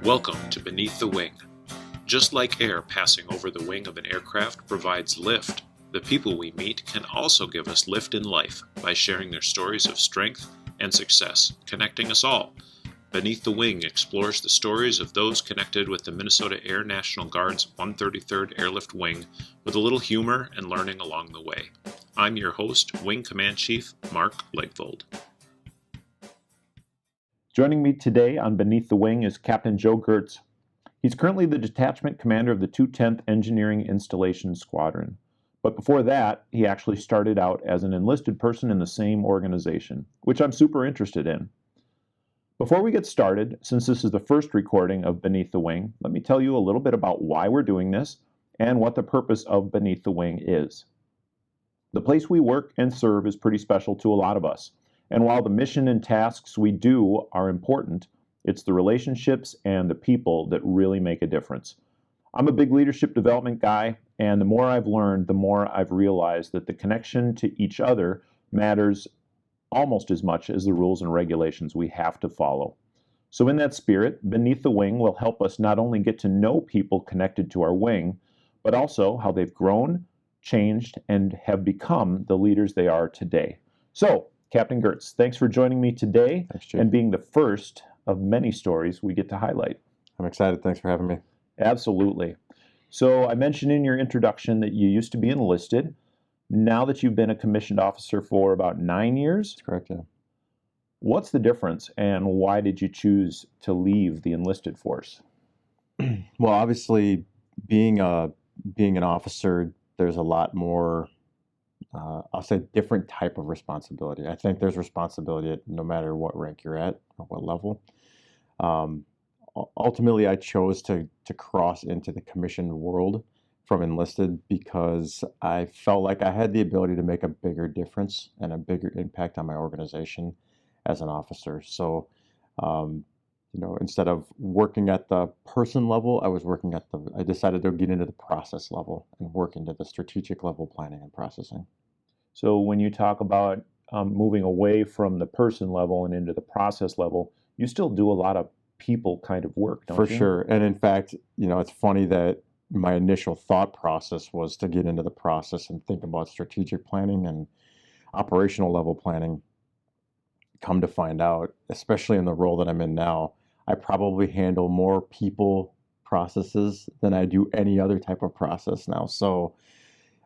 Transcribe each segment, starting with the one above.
Welcome to Beneath the Wing. Just like air passing over the wing of an aircraft provides lift, the people we meet can also give us lift in life by sharing their stories of strength and success, connecting us all. Beneath the Wing explores the stories of those connected with the Minnesota Air National Guard's 133rd Airlift Wing with a little humor and learning along the way. I'm your host, Wing Command Chief Mark Legvold. Joining me today on Beneath the Wing is Captain Joe Girtz. He's currently the Detachment Commander of the 210th Engineering Installation Squadron. But before that, he actually started out as an enlisted person in the same organization, which I'm super interested in. Before we get started, since this is the first recording of Beneath the Wing, let me tell you a little bit about why we're doing this and what the purpose of Beneath the Wing is. The place we work and serve is pretty special to a lot of us. And while the mission and tasks we do are important, it's the relationships and the people that really make a difference. I'm a big leadership development guy, and the more I've learned, the more I've realized that the connection to each other matters almost as much as the rules and regulations we have to follow. So in that spirit, Beneath the Wing will help us not only get to know people connected to our wing, but also how they've grown, changed, and have become the leaders they are today. So, Captain Girtz, thanks for joining me today. Thanks, Chief. And being the first of many stories we get to highlight. I'm excited. Thanks for having me. Absolutely. So I mentioned in your introduction that you used to be enlisted. Now that you've been a commissioned officer for about 9 years? That's correct, yeah. What's the difference and why did you choose to leave the enlisted force? Well, obviously, being an officer, there's a lot more, I'll say, different type of responsibility. I think there's responsibility no matter what rank you're at or what level. Ultimately, I chose to cross into the commissioned world from enlisted because I felt like I had the ability to make a bigger difference and a bigger impact on my organization as an officer. So, instead of working at the person level, I decided to get into the process level and work into the strategic level planning and processing. So when you talk about moving away from the person level and into the process level, you still do a lot of people kind of work, don't you? For sure. And in fact, it's funny that my initial thought process was to get into the process and think about strategic planning and operational level planning. Come to find out, especially in the role that I'm in now, I probably handle more people processes than I do any other type of process now. So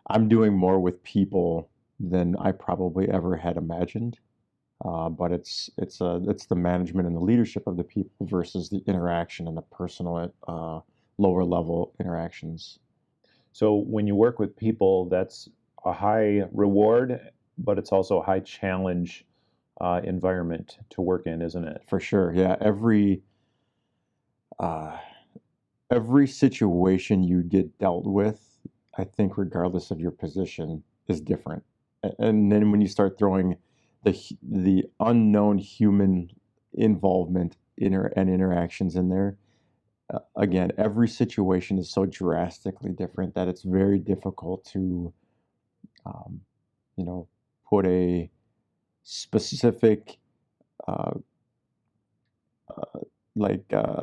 I'm doing more with people than I probably ever had imagined. But it's the management and the leadership of the people versus the interaction and the personal lower level interactions. So when you work with people, that's a high reward, but it's also a high challenge environment to work in, isn't it? For sure, yeah. Every situation you get dealt with, I think, regardless of your position, is different. And then when you start throwing the unknown human involvement and interactions in there, again, every situation is so drastically different that it's very difficult to, put a specific, a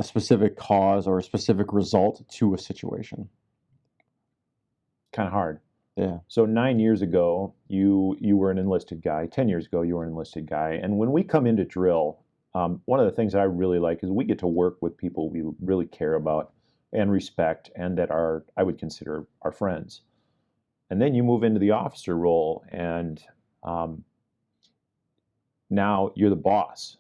specific cause or a specific result to a situation. Kind of hard. Yeah. So 9 years ago, you were an enlisted guy. 10 years ago, you were an enlisted guy. And when we come into drill, one of the things I really like is we get to work with people we really care about and respect and that I would consider our friends. And then you move into the officer role and now you're the boss.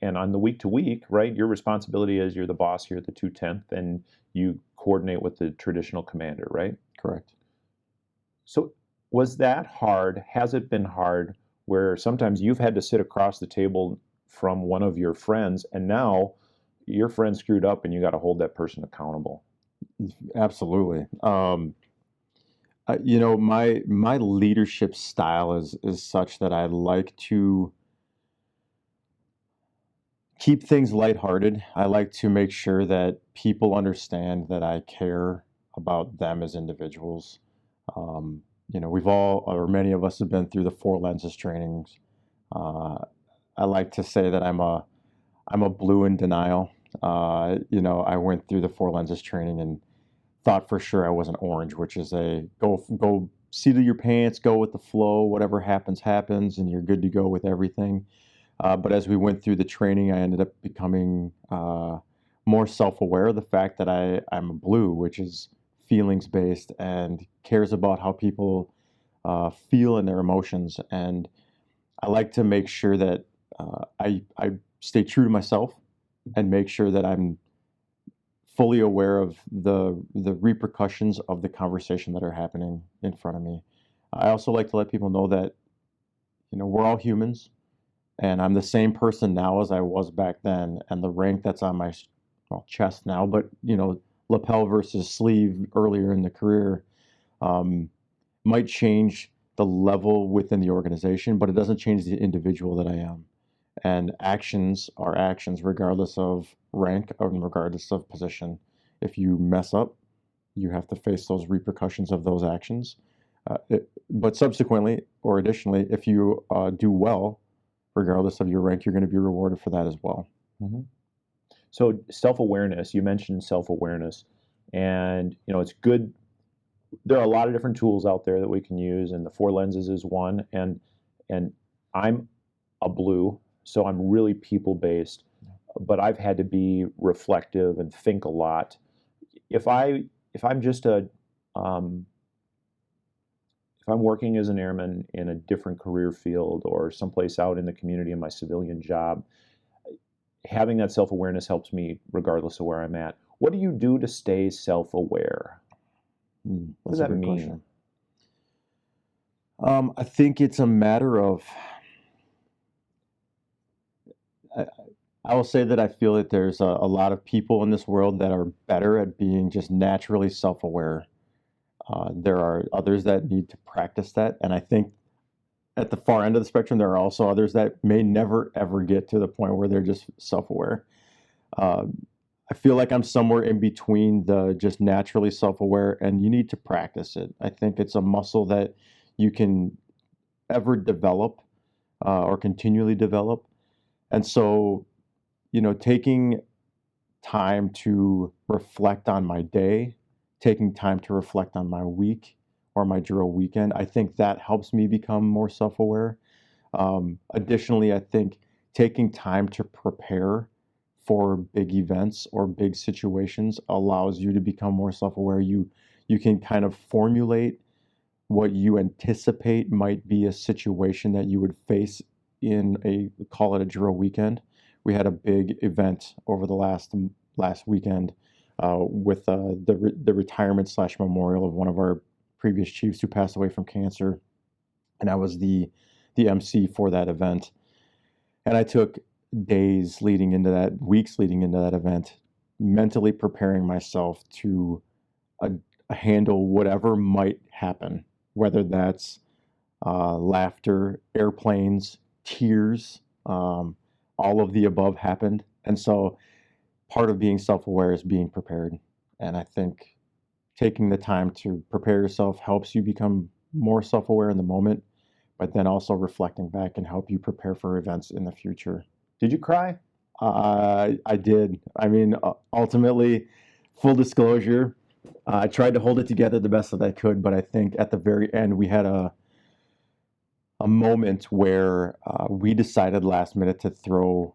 And on the week to week, right, your responsibility is you're the boss here at the 210th and you coordinate with the traditional commander, right? Correct. So was that hard? Has it been hard where sometimes you've had to sit across the table from one of your friends and now your friend screwed up and you got to hold that person accountable? Absolutely. My leadership style is such that I like to keep things lighthearted. I like to make sure that people understand that I care about them as individuals. We've all, or many of us, have been through the 4 lenses trainings. I like to say that I'm a blue in denial. I went through the four lenses training and thought for sure I wasn't orange, which is a go seat of your pants, go with the flow, whatever happens, happens, and you're good to go with everything. But as we went through the training, I ended up becoming more self-aware of the fact that I'm a blue, which is feelings-based and cares about how people feel and their emotions. And I like to make sure that I stay true to myself and make sure that I'm fully aware of the repercussions of the conversation that are happening in front of me. I also like to let people know that, we're all humans, and I'm the same person now as I was back then. And the rank that's on my chest now, but lapel versus sleeve earlier in the career, might change the level within the organization, but it doesn't change the individual that I am. And actions are actions, regardless of rank and regardless of position. If you mess up, you have to face those repercussions of those actions. But subsequently, or additionally, if you do well, regardless of your rank, you're going to be rewarded for that as well. Mm-hmm. So self-awareness, you mentioned self-awareness, and it's good. There are a lot of different tools out there that we can use, and the four lenses is one. And I'm a blue, so I'm really people-based, but I've had to be reflective and think a lot. If I'm just if I'm working as an airman in a different career field or someplace out in the community in my civilian job, having that self-awareness helps me regardless of where I'm at. What do you do to stay self-aware? What does that mean? I think it's a matter of, I will say that I feel that there's a lot of people in this world that are better at being just naturally self-aware. There are others that need to practice that. And I think at the far end of the spectrum, there are also others that may never, ever get to the point where they're just self-aware. I feel like I'm somewhere in between the just naturally self-aware, and you need to practice it. I think it's a muscle that you can ever develop or continually develop. And so, taking time to reflect on my day, taking time to reflect on my week or my drill weekend, I think that helps me become more self-aware. Additionally, I think taking time to prepare for big events or big situations allows you to become more self-aware. You can kind of formulate what you anticipate might be a situation that you would face in call it a drill weekend. We had a big event over the last weekend with the retirement / memorial of one of our previous chiefs who passed away from cancer, and I was the MC for that event. And I took weeks leading into that event, mentally preparing myself to handle whatever might happen, whether that's laughter, airplanes, tears, all of the above happened. And so part of being self-aware is being prepared. And I think taking the time to prepare yourself helps you become more self-aware in the moment, but then also reflecting back can help you prepare for events in the future. Did you cry? I did. I mean, ultimately, full disclosure, I tried to hold it together the best that I could, but I think at the very end we had a moment where we decided last minute to throw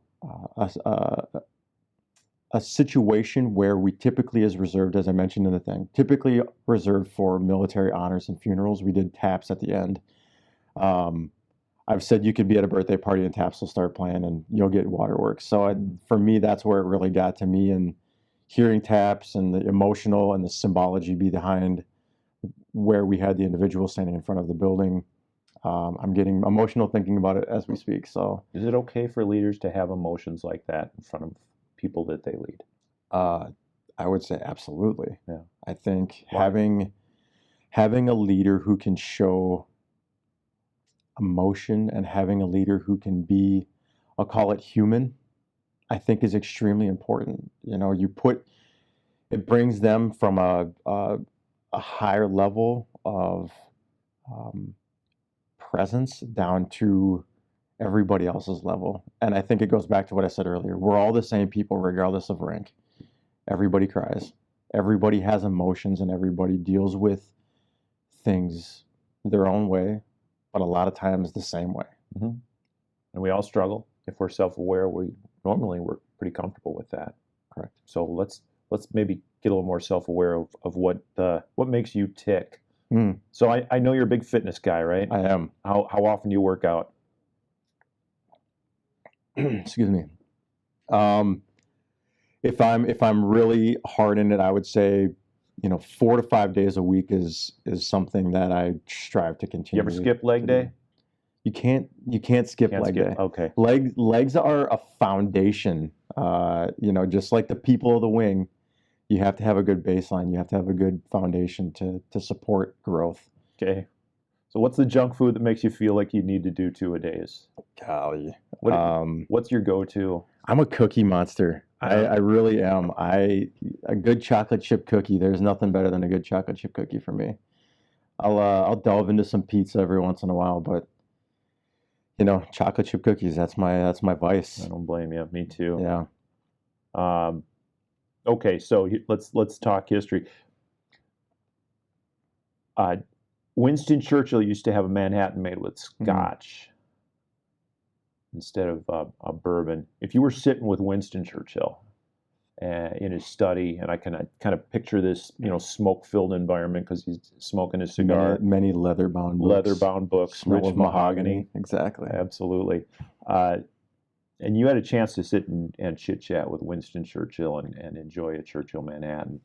a situation where we typically is reserved, as I mentioned in the thing, typically reserved for military honors and funerals. We did taps at the end. I've said you could be at a birthday party and taps will start playing and you'll get waterworks. So for me, that's where it really got to me, and hearing taps and the emotional and the symbology behind where we had the individual standing in front of the building. I'm getting emotional thinking about it as we speak. So, is it okay for leaders to have emotions like that in front of people that they lead? I would say absolutely. Yeah. I think having a leader who can show emotion and having a leader who can be, I'll call it human, I think is extremely important. It brings them from a higher level of presence down to everybody else's level. And I think it goes back to what I said earlier. We're all the same people, regardless of rank. Everybody cries. Everybody has emotions, and everybody deals with things their own way, but a lot of times the same way. Mm-hmm. And we all struggle. If we're self-aware, we're pretty comfortable with that. Correct. So let's maybe get a little more self-aware of what makes you tick. So I know you're a big fitness guy, right? I am. How often do you work out? Excuse me. If I'm really hard in it, I would say, 4 to 5 days a week is something that I strive to continue. You ever skip leg day? You can't skip leg day. Okay. Legs are a foundation. Just like the people of the wing, you have to have a good baseline. You have to have a good foundation to support growth. Okay. So what's the junk food that makes you feel like you need to do 2-a-days? Golly. What's your go-to? I'm a cookie monster. I really am. A good chocolate chip cookie. There's nothing better than a good chocolate chip cookie for me. I'll delve into some pizza every once in a while, but chocolate chip cookies. That's my vice. I don't blame you. Me too. Yeah. Okay, so let's talk history. Winston Churchill used to have a Manhattan made with scotch instead of a bourbon. If you were sitting with Winston Churchill in his study, and I can kind of picture this, smoke-filled environment because he's smoking his cigar. Many leather-bound books. Rich of mahogany. Exactly. Absolutely. And you had a chance to sit and chit-chat with Winston Churchill and enjoy a Churchill Manhattan.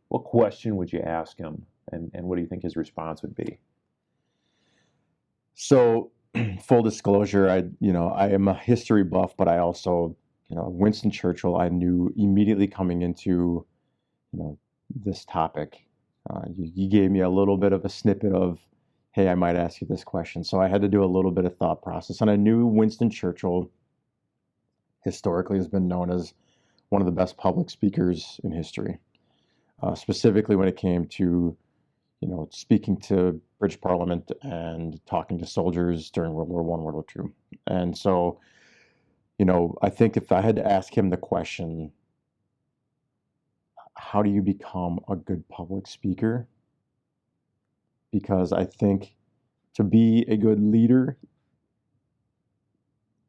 What question would you ask him, and what do you think his response would be? So, full disclosure, I am a history buff, but I also, Winston Churchill, I knew immediately coming into, this topic. You gave me a little bit of a snippet of, hey, I might ask you this question. So I had to do a little bit of thought process. And I knew Winston Churchill historically has been known as one of the best public speakers in history, specifically when it came to, speaking to British Parliament and talking to soldiers during World War I, World War II. And so, I think if I had to ask him the question, how do you become a good public speaker? Because I think to be a good leader,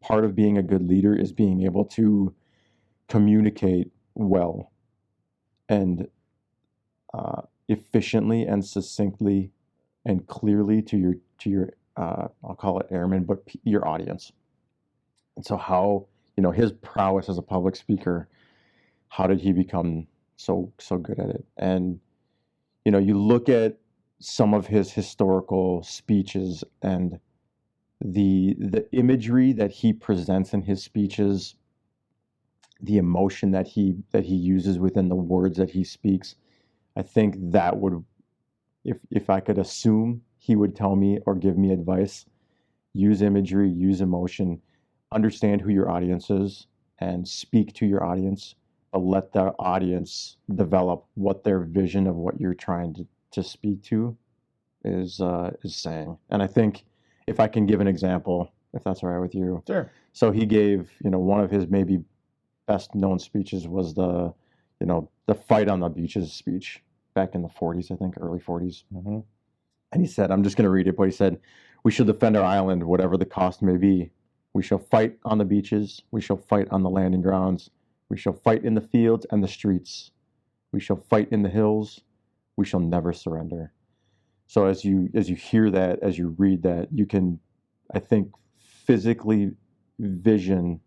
part of being a good leader is being able to communicate well and efficiently and succinctly and clearly to your I'll call it airmen, but your audience. And so how, his prowess as a public speaker, how did he become so good at it? And, you look at some of his historical speeches and the imagery that he presents in his speeches, the emotion that he uses within the words that he speaks, I think that would, if I could assume, he would tell me or give me advice: use imagery, use emotion, understand who your audience is, and speak to your audience, but let the audience develop what their vision of what you're trying to speak to is saying. And I think if I can give an example, if that's all right with you. Sure. So he gave, one of his maybe best known speeches was the fight on the beaches speech back in the 40s, I think, early 40s. Mm-hmm. And he said, I'm just going to read it, but he said, "We shall defend our island, whatever the cost may be. We shall fight on the beaches. We shall fight on the landing grounds. We shall fight in the fields and the streets. We shall fight in the hills. We shall never surrender." So as you hear that, as you read that, you can, I think, physically envision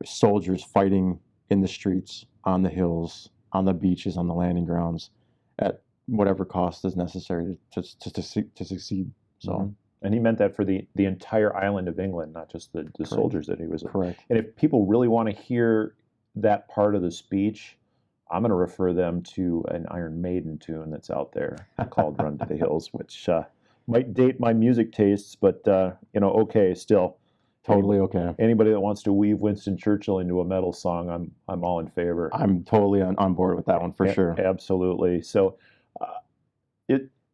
soldiers fighting in the streets, on the hills, on the beaches, on the landing grounds, at whatever cost is necessary to succeed. So. Mm-hmm. And he meant that for the entire island of England, not just the soldiers that he was. Correct. And if people really want to hear that part of the speech, I'm going to refer them to an Iron Maiden tune that's out there called "Run to the Hills," which might date my music tastes, but okay, still. Totally okay. Anybody that wants to weave Winston Churchill into a metal song, I'm all in favor. I'm totally on board with that one for sure. Absolutely. So,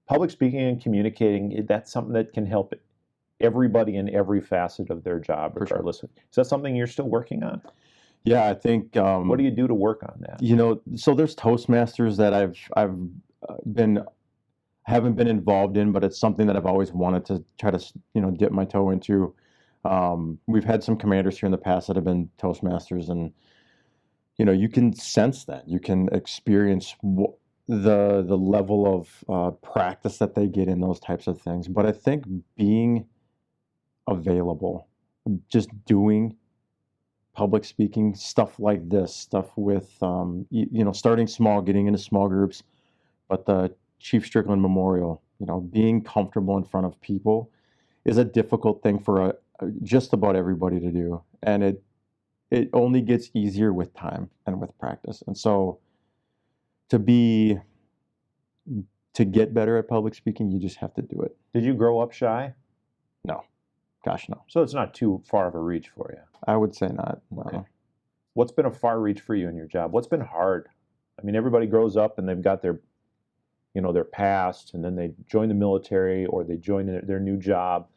public speaking and communicating, that's something that can help everybody in every facet of their job, For sure. regardless. Is that something you're still working on? Yeah, I think. What do you do to work on that? So there's Toastmasters that I've been haven't been involved in, but it's something that I've always wanted to try to dip my toe into. We've had some commanders here in the past that have been Toastmasters, and you can sense that, you can experience the level of practice that they get in those types of things. But I think being available, just doing public speaking, stuff like this, stuff with starting small, getting into small groups, but the Chief Strickland Memorial, being comfortable in front of people is a difficult thing for just about everybody to do, and it only gets easier with time and with practice. And so to get better at public speaking, you just have to do it. Did you grow up shy? No. Gosh, no. So it's not too far of a reach for you. I would say not. No. Okay. What's been a far reach for you in your job? What's been hard? I mean, everybody grows up and they've got their past, and then they join the military or they join their new job,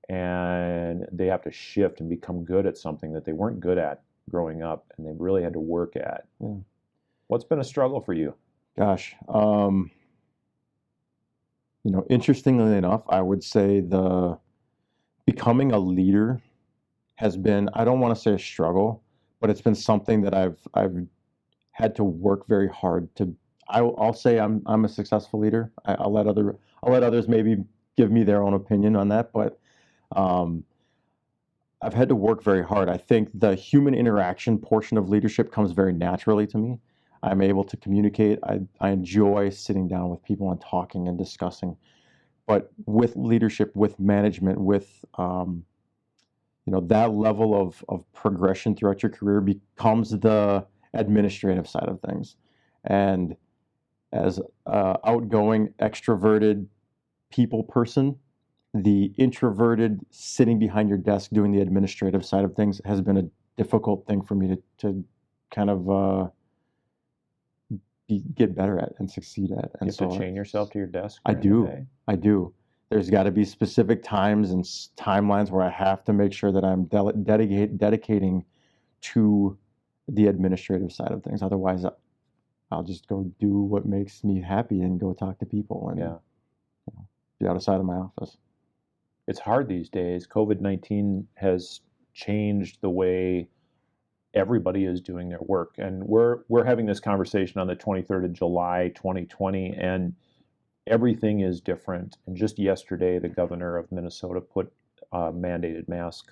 and they have to shift and become good at something that they weren't good at growing up, and they really had to work at. Yeah. What's been a struggle for you? Gosh, interestingly enough, I would say the becoming a leader has been, I don't want to say a struggle, but it's been something that I've had to work very hard to. I'll say I'm a successful leader. I'll let others maybe give me their own opinion on that, but I've had to work very hard. I think the human interaction portion of leadership comes very naturally to me. I'm able to communicate. I enjoy sitting down with people and talking and discussing. But with leadership, with management, with that level of progression throughout your career becomes the administrative side of things. And as an outgoing, extroverted people person, the introverted sitting behind your desk doing the administrative side of things has been a difficult thing for me to kind of get better at and succeed at. And you have to chain yourself to your desk? I do. There's got to be specific times and timelines where I have to make sure that I'm dedicating to the administrative side of things. Otherwise, I'll just go do what makes me happy and go talk to people and be outside of my office. It's hard these days. COVID-19 has changed the way everybody is doing their work. And we're having this conversation on the 23rd of July, 2020, and everything is different. And just yesterday, the governor of Minnesota put a mandated mask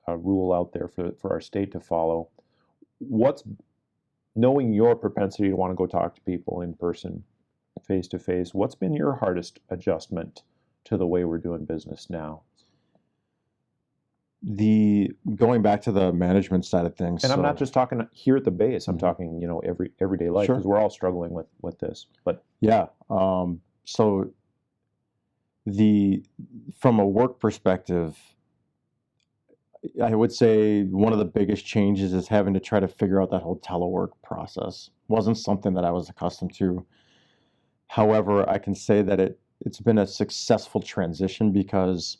rule out there for our state to follow. Knowing your propensity to want to go talk to people in person, face to face, what's been your hardest adjustment to the way we're doing business now? Going back to the management side of things, and I'm not just talking here at the base. I'm talking, everyday life, because we're all struggling with this. But yeah, so from a work perspective, I would say one of the biggest changes is having to try to figure out that whole telework process. Wasn't something that I was accustomed to. However, I can say that it's been a successful transition, because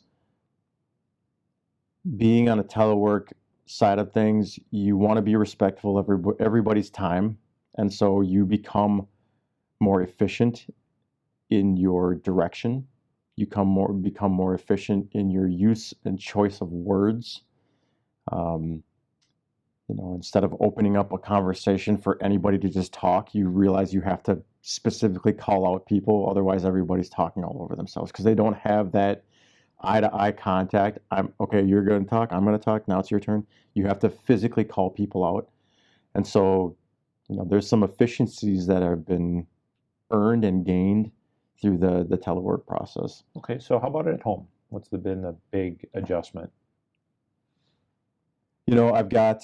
being on a telework side of things, you want to be respectful of everybody's time, and so you become more efficient in your direction. You become more efficient in your use and choice of words. Instead of opening up a conversation for anybody to just talk, you realize you have to specifically call out people. Otherwise, everybody's talking all over themselves because they don't have that eye-to-eye contact. Okay, you're going to talk, I'm going to talk, now it's your turn. You have to physically call people out. And so, there's some efficiencies that have been earned and gained through the telework process. Okay, so how about at home? What's been the big adjustment? I've got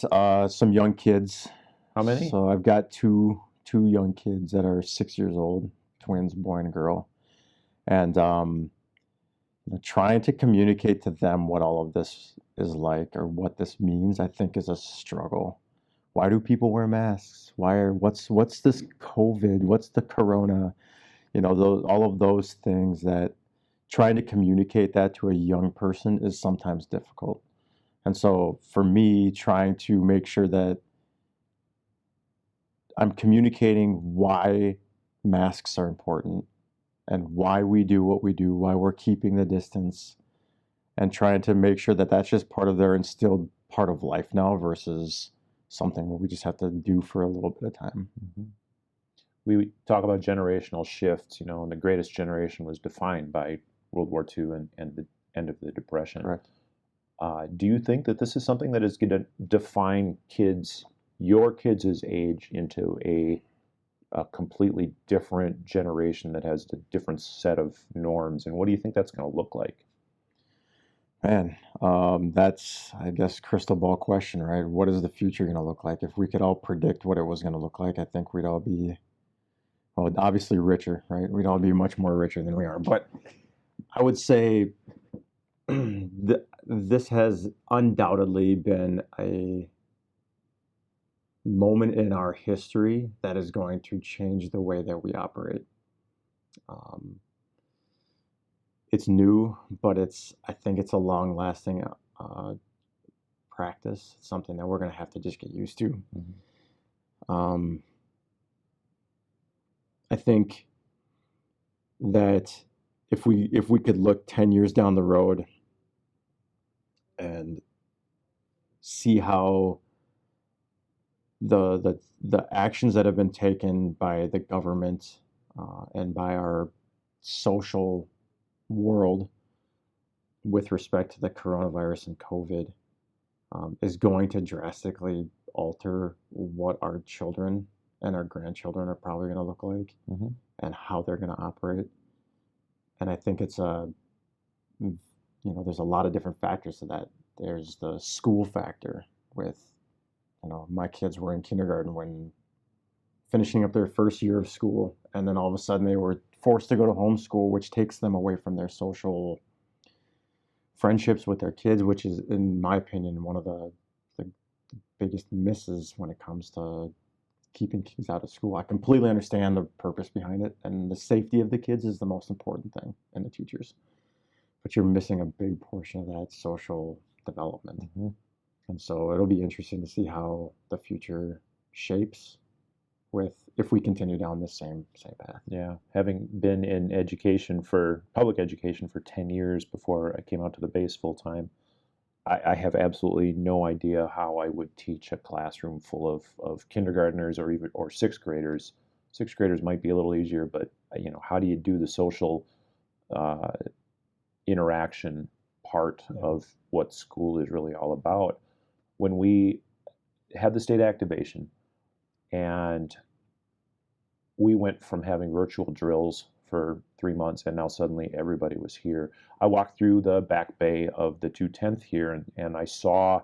some young kids. How many? So I've got two young kids that are 6 years old, twins, boy and girl. And trying to communicate to them what all of this is like or what this means, I think, is a struggle. Why do people wear masks? What's this COVID? What's the corona? All of those things that trying to communicate that to a young person is sometimes difficult. And so for me, trying to make sure that I'm communicating why masks are important and why we do what we do, why we're keeping the distance, and trying to make sure that that's just part of their instilled part of life now versus something where we just have to do for a little bit of time. Mm-hmm. We talk about generational shifts, and the greatest generation was defined by World War II and the end of the Depression. Correct. Do you think that this is something that is going to define your kids' age into a completely different generation that has a different set of norms? And what do you think that's going to look like? Man, that's, I guess, crystal ball question, right? What is the future going to look like? If we could all predict what it was going to look like, I think we'd all be, well, obviously richer, right? We'd all be much more richer than we are. But I would say this has undoubtedly been a moment in our history that is going to change the way that we operate. It's new, but I think it's a long-lasting practice. It's something that we're going to have to just get used to. Mm-hmm. I think that if we could look 10 years down the road and see how the actions that have been taken by the government and by our social world with respect to the coronavirus and COVID is going to drastically alter what our children and our grandchildren are probably going to look like, mm-hmm. and how they're going to operate. And I think it's there's a lot of different factors to that. There's the school factor with, my kids were in kindergarten when finishing up their first year of school, and then all of a sudden they were forced to go to homeschool, which takes them away from their social friendships with their kids, which is, in my opinion, one of the biggest misses when it comes to keeping kids out of school. I completely understand the purpose behind it, and the safety of the kids is the most important thing, and the teachers. But you're missing a big portion of that social development. Mm-hmm. And so it'll be interesting to see how the future shapes if we continue down this same path. Yeah, having been in public education for 10 years before I came out to the base full time, I have absolutely no idea how I would teach a classroom full of kindergartners or sixth graders. Sixth graders might be a little easier, but how do you do the social interaction part of what school is really all about? When we had the state activation and we went from having virtual drills for 3 months, and now suddenly everybody was here. I walked through the back bay of the 210th here, and I saw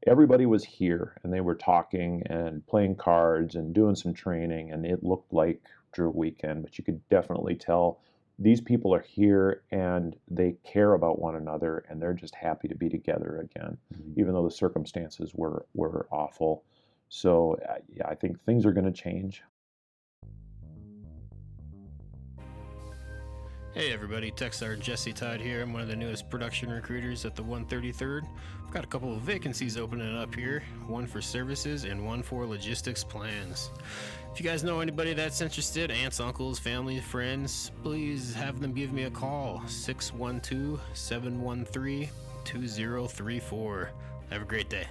everybody was here, and they were talking and playing cards and doing some training, and it looked like drill weekend, but you could definitely tell these people are here and they care about one another, and they're just happy to be together again, mm-hmm. even though the circumstances were awful. So I think things are going to change. Hey everybody, Tech Sergeant Jesse Todd here. I'm one of the newest production recruiters at the 133rd. I've got a couple of vacancies opening up here, one for services and one for logistics plans. If you guys know anybody that's interested, aunts, uncles, family, friends, please have them give me a call, 612-713-2034. Have a great day.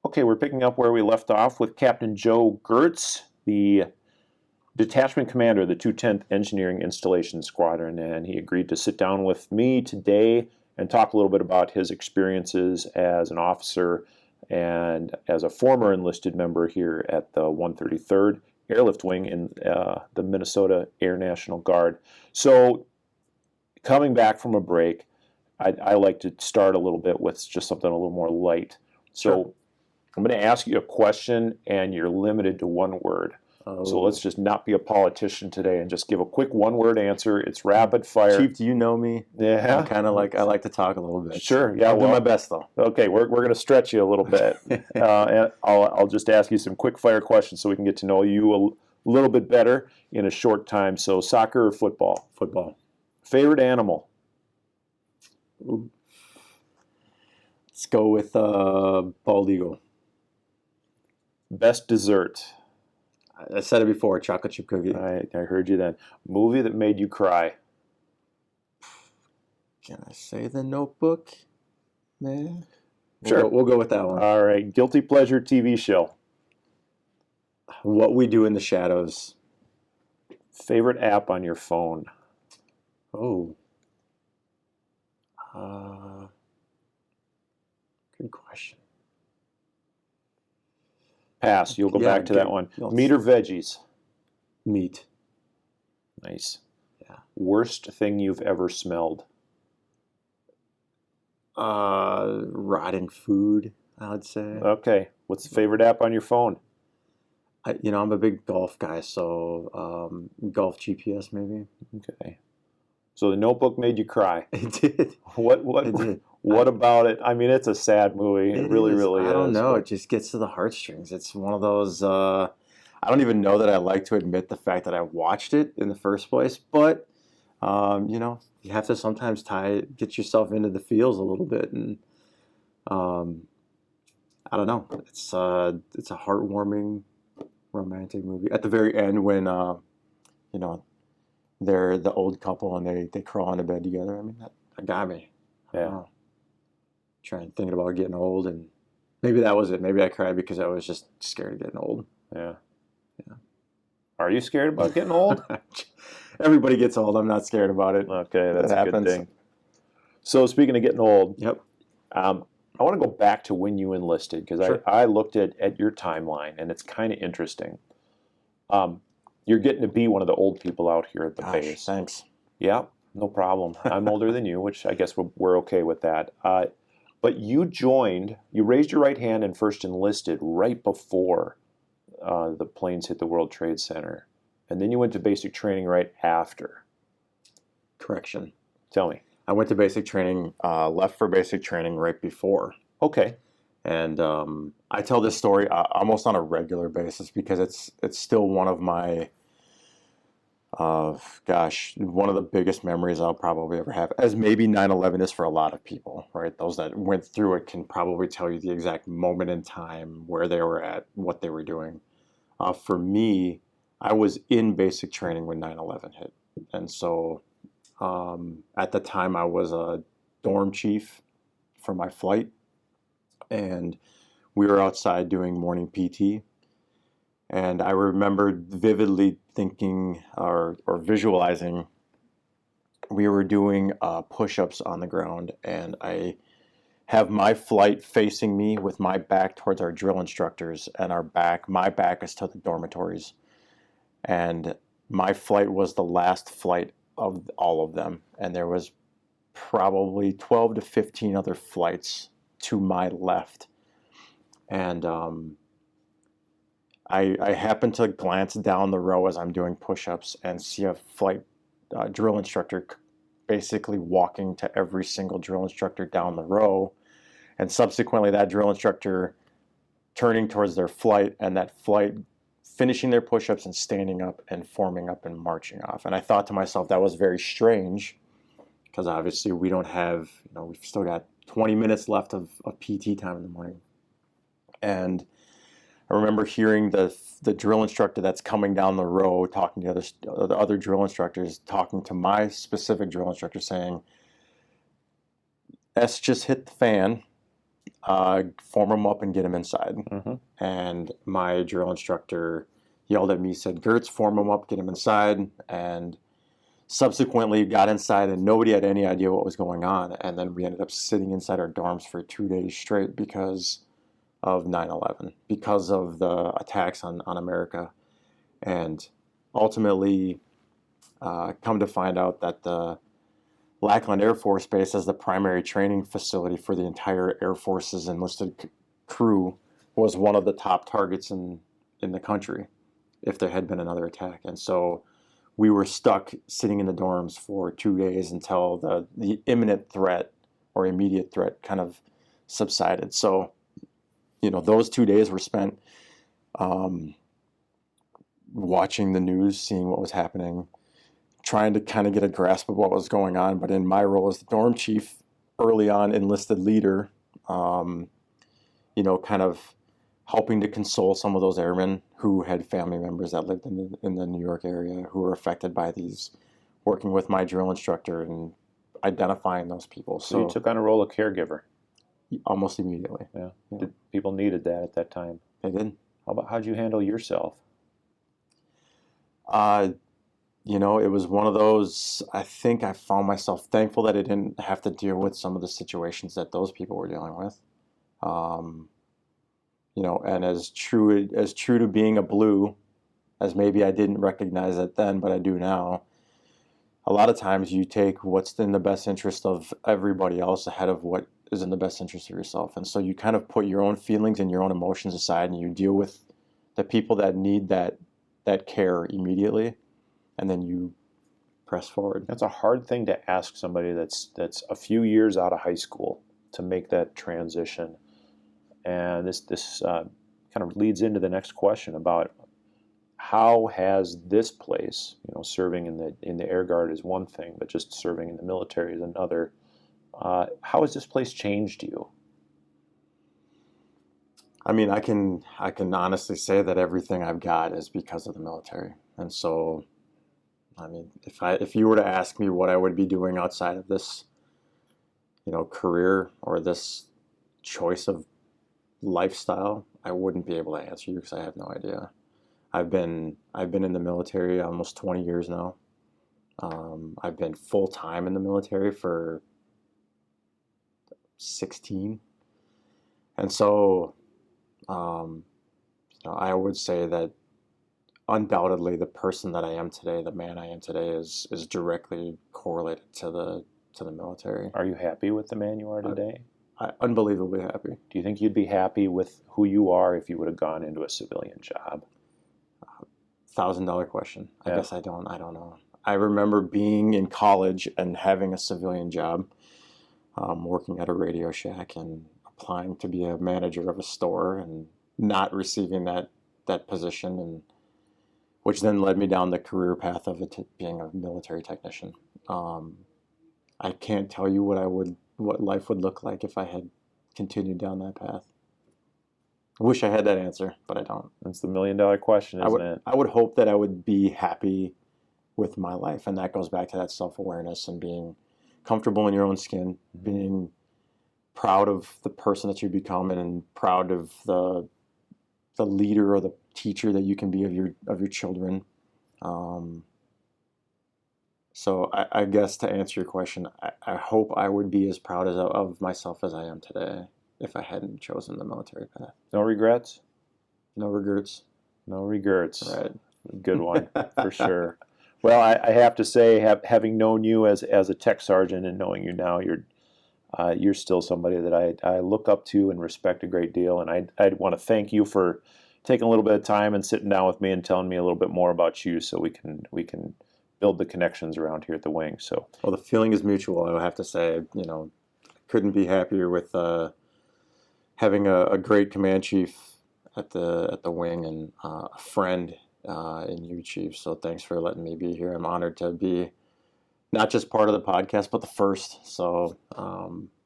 Okay, we're picking up where we left off with Captain Joe Girtz, the Detachment Commander of the 210th Engineering Installation Squadron, and he agreed to sit down with me today and talk a little bit about his experiences as an officer and as a former enlisted member here at the 133rd Airlift Wing in the Minnesota Air National Guard. So, coming back from a break, I like to start a little bit with just something a little more light. So, sure. I'm going to ask you a question, and you're limited to one word. So let's just not be a politician today and just give a quick one-word answer. It's rapid fire. Chief, do you know me? Yeah. I like to talk a little bit. Sure. Yeah. I'll do my best, though. Okay, we're going to stretch you a little bit. And I'll just ask you some quick fire questions so we can get to know you a little bit better in a short time. So soccer or football? Football. Favorite animal? Ooh. Let's go with bald eagle. Best dessert? I said it before, chocolate chip cookie. I heard you then. Movie that made you cry? Can I say The Notebook? Man. Sure. We'll go with that one. All right. Guilty pleasure TV show? What We Do in the Shadows. Favorite app on your phone? Oh. Good question. Pass. You'll go back to that one. Meat or veggies? Meat. Nice. Yeah. Worst thing you've ever smelled? Rotting food, I would say. Okay. What's the favorite app on your phone? I'm a big golf guy, so golf GPS maybe. Okay. So The Notebook made you cry. It did. It did. What about it? I mean, it's a sad movie. It really is. I don't know. It just gets to the heartstrings. It's one of those. I don't even know that I like to admit the fact that I watched it in the first place, but you have to sometimes get yourself into the feels a little bit, and I don't know. It's a heartwarming, romantic movie. At the very end, when they're the old couple and they crawl into bed together. I mean, that got me. Yeah. Thinking about getting old, and maybe that was it. Maybe I cried because I was just scared of getting old. Yeah. Are you scared about getting old? Everybody gets old. I'm not scared about it. Okay, that's a good thing. So speaking of getting old, yep. I want to go back to when you enlisted, because Sure. I looked at your timeline, and it's kind of interesting. You're getting to be one of the old people out here at the base. Thanks. Yeah, no problem. I'm older than you, which I guess we're okay with that. But you raised your right hand and first enlisted right before the planes hit the World Trade Center. And then you went to basic training right after. Correction. Tell me. I went to basic training, left for basic training right before. Okay. And I tell this story almost on a regular basis because it's still one of my, one of the biggest memories I'll probably ever have, as maybe 9/11 is for a lot of people, right? Those that went through it can probably tell you the exact moment in time, where they were at, what they were doing. For me, I was in basic training when 9/11 hit. And so at the time I was a dorm chief for my flight, and we were outside doing morning PT. And I remember vividly thinking or visualizing we were doing push-ups on the ground, and I have my flight facing me with my back towards our drill instructors, and my back is to the dormitories. And my flight was the last flight of all of them, and there was probably 12 to 15 other flights to my left. And I happened to glance down the row as I'm doing push-ups and see a flight drill instructor basically walking to every single drill instructor down the row, and subsequently that drill instructor turning towards their flight, and that flight finishing their push-ups and standing up and forming up and marching off. And I thought to myself, that was very strange, because obviously we don't have, we've still got 20 minutes left of PT time in the morning. And I remember hearing the drill instructor that's coming down the row talking to the other drill instructors, talking to my specific drill instructor, saying, S just hit the fan, form them up and get them inside. Mm-hmm. And my drill instructor yelled at me, said, Girtz, form them up, get them inside. And subsequently got inside, and nobody had any idea what was going on. And then we ended up sitting inside our dorms for 2 days straight because of 9/11, because of the attacks on America. And ultimately come to find out that the Lackland Air Force Base, as the primary training facility for the entire Air Force's enlisted crew, was one of the top targets in the country. if there had been another attack. And so we were stuck sitting in the dorms for 2 days until the imminent threat or immediate threat kind of subsided. So, those 2 days were spent watching the news, seeing what was happening, trying to kind of get a grasp of what was going on. But in my role as the dorm chief, early on enlisted leader, kind of helping to console some of those airmen who had family members that lived in the New York area who were affected by these, working with my drill instructor and identifying those people. So you took on a role of caregiver? Almost immediately. Yeah. People needed that at that time. They did. How'd you handle yourself? It was one of those, I think I found myself thankful that I didn't have to deal with some of the situations that those people were dealing with. And as true to being a blue, as maybe I didn't recognize it then, but I do now, a lot of times you take what's in the best interest of everybody else ahead of what is in the best interest of yourself. And so you kind of put your own feelings and your own emotions aside, and you deal with the people that need that care immediately, and then you press forward. That's a hard thing to ask somebody that's a few years out of high school to make that transition. And this kind of leads into the next question about how has this place, serving in the Air Guard is one thing, but just serving in the military is another. How has this place changed you? I mean, I can honestly say that everything I've got is because of the military. And so, I mean, if you were to ask me what I would be doing outside of this, career or this choice of lifestyle, I wouldn't be able to answer you because I have no idea. I've been in the military almost 20 years now. I've been full time in the military for 16, and so I would say that undoubtedly the person that I am today, the man I am today, is directly correlated to the military. Are you happy with the man you are today? I'm unbelievably happy. Do you think you'd be happy with who you are if you would have gone into a civilian job? $1,000 question. I Yeah. guess I don't know. I remember being in college and having a civilian job, working at a Radio Shack and applying to be a manager of a store and not receiving that position, and which then led me down the career path of being a military technician. I can't tell you what life would look like if I had continued down that path. I wish I had that answer, but I don't. That's the $1 million question, isn't it? I would hope that I would be happy with my life, and that goes back to that self-awareness and being comfortable in your own skin, being proud of the person that you become, and proud of the leader or the teacher that you can be of your children. So I guess to answer your question, I hope I would be as proud of myself as I am today if I hadn't chosen the military path. No regrets? No regrets. No regrets. Right. Good one, for sure. Well, I have to say, having known you as a tech sergeant and knowing you now, you're still somebody that I look up to and respect a great deal. And I want to thank you for taking a little bit of time and sitting down with me and telling me a little bit more about you, so we can build the connections around here at the wing. So, well, the feeling is mutual. I would have to say, couldn't be happier with having a great command chief at the wing, and a friend in you, Chief. So thanks for letting me be here. I'm honored to be not just part of the podcast, but the first. So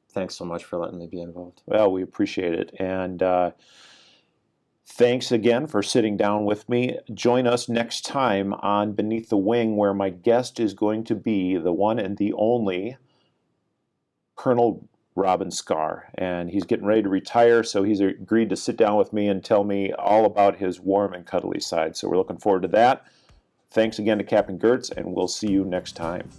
thanks so much for letting me be involved. Well, we appreciate it. And thanks again for sitting down with me. Join us next time on Beneath the Wing, where my guest is going to be the one and the only Colonel Robin Scar, and he's getting ready to retire, so he's agreed to sit down with me and tell me all about his warm and cuddly side. So we're looking forward to that. Thanks again to Captain Girtz, and we'll see you next time.